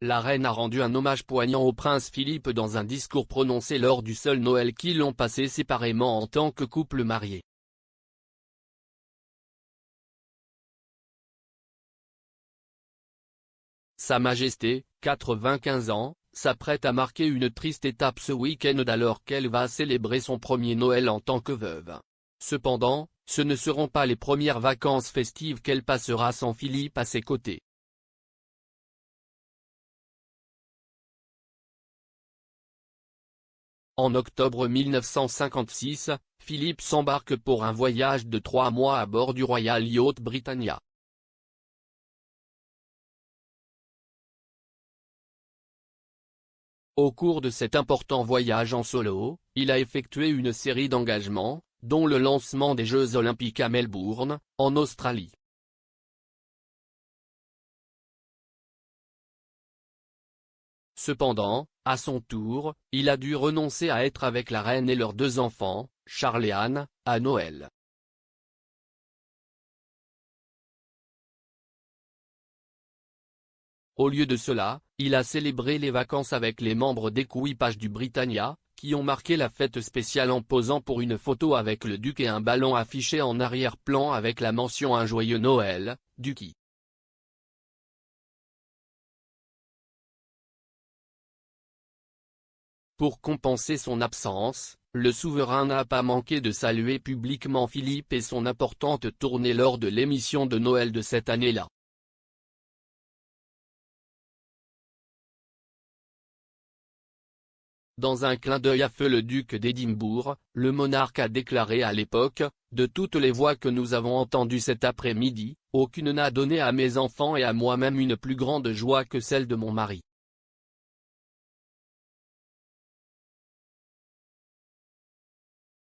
La reine a rendu un hommage poignant au prince Philippe dans un discours prononcé lors du seul Noël qu'ils ont passé séparément en tant que couple marié. Sa Majesté, 95 ans, s'apprête à marquer une triste étape ce week-end alors qu'elle va célébrer son premier Noël en tant que veuve. Cependant, ce ne seront pas les premières vacances festives qu'elle passera sans Philippe à ses côtés. En octobre 1956, Philippe s'embarque pour un voyage de 3 mois à bord du Royal Yacht Britannia. Au cours de cet important voyage en solo, il a effectué une série d'engagements, dont le lancement des Jeux Olympiques à Melbourne, en Australie. Cependant, à son tour, il a dû renoncer à être avec la reine et leurs 2 enfants, Charles et Anne, à Noël. Au lieu de cela, il a célébré les vacances avec les membres d'équipage du Britannia, qui ont marqué la fête spéciale en posant pour une photo avec le duc et un ballon affiché en arrière-plan avec la mention « Un joyeux Noël, Ducky ». Pour compenser son absence, le souverain n'a pas manqué de saluer publiquement Philippe et son importante tournée lors de l'émission de Noël de cette année-là. Dans un clin d'œil à feu le duc d'Édimbourg, le monarque a déclaré à l'époque « De toutes les voix que nous avons entendues cet après-midi, aucune n'a donné à mes enfants et à moi-même une plus grande joie que celle de mon mari. »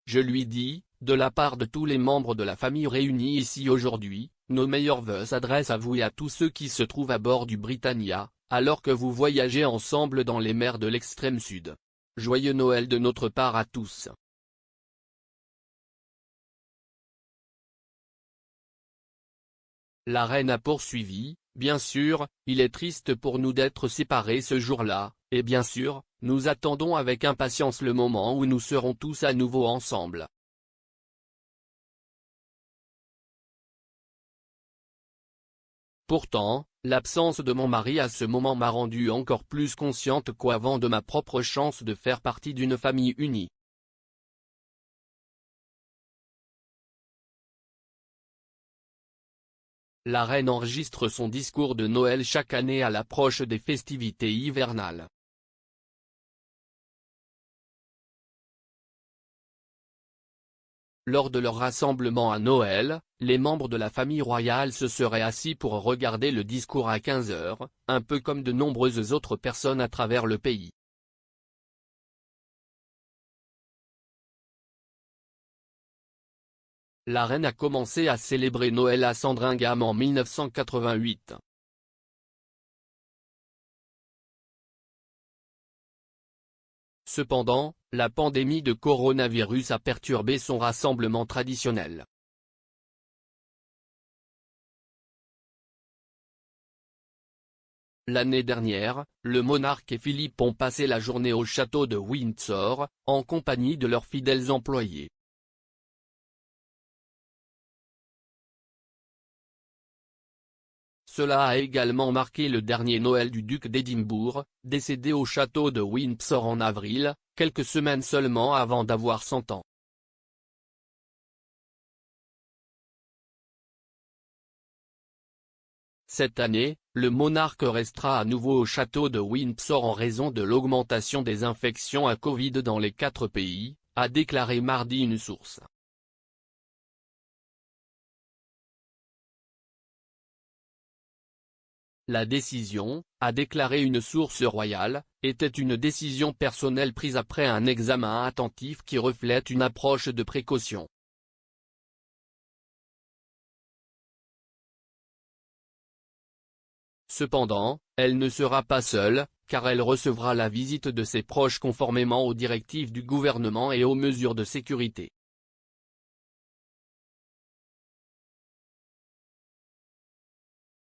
Je lui dis, de la part de tous les membres de la famille réunis ici aujourd'hui, nos meilleurs vœux s'adressent à vous et à tous ceux qui se trouvent à bord du Britannia, alors que vous voyagez ensemble dans les mers de l'extrême sud. Joyeux Noël de notre part à tous. La reine a poursuivi, bien sûr, il est triste pour nous d'être séparés ce jour-là, et bien sûr, nous attendons avec impatience le moment où nous serons tous à nouveau ensemble. Pourtant, l'absence de mon mari à ce moment m'a rendue encore plus consciente qu'avant de ma propre chance de faire partie d'une famille unie. La reine enregistre son discours de Noël chaque année à l'approche des festivités hivernales. Lors de leur rassemblement à Noël, les membres de la famille royale se seraient assis pour regarder le discours à 15 heures, un peu comme de nombreuses autres personnes à travers le pays. La reine a commencé à célébrer Noël à Sandringham en 1988. Cependant, la pandémie de coronavirus a perturbé son rassemblement traditionnel. L'année dernière, le monarque et Philippe ont passé la journée au château de Windsor, en compagnie de leurs fidèles employés. Cela a également marqué le dernier Noël du duc d'Édimbourg, décédé au château de Windsor en avril, quelques semaines seulement avant d'avoir 100 ans. Cette année, le monarque restera à nouveau au château de Windsor en raison de l'augmentation des infections à Covid dans les 4 pays, a déclaré mardi une source. La décision, a déclaré une source royale, était une décision personnelle prise après un examen attentif qui reflète une approche de précaution. Cependant, elle ne sera pas seule, car elle recevra la visite de ses proches conformément aux directives du gouvernement et aux mesures de sécurité.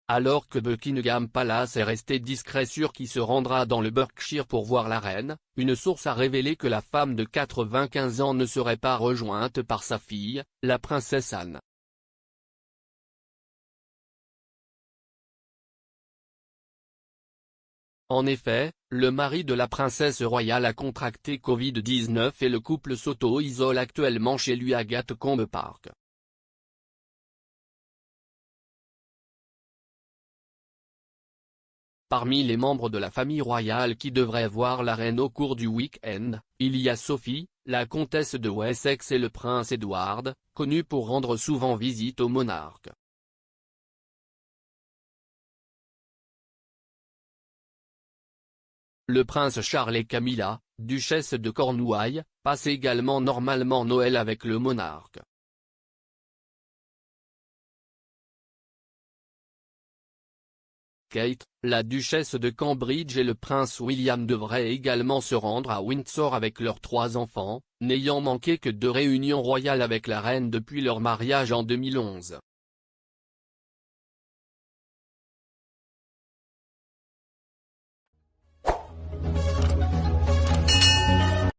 Alors que Buckingham Palace est resté discret sur qui se rendra dans le Berkshire pour voir la reine, une source a révélé que la femme de 95 ans ne serait pas rejointe par sa fille, la princesse Anne. En effet, le mari de la princesse royale a contracté Covid-19 et le couple s'auto-isole actuellement chez lui à Gatcombe Park. Parmi les membres de la famille royale qui devraient voir la reine au cours du week-end, il y a Sophie, la comtesse de Wessex et le prince Edward, connu pour rendre souvent visite au monarque. Le prince Charles et Camilla, duchesse de Cornouailles, passent également normalement Noël avec le monarque. Kate, la duchesse de Cambridge et le prince William devraient également se rendre à Windsor avec leurs 3 enfants, n'ayant manqué que 2 réunions royales avec la reine depuis leur mariage en 2011.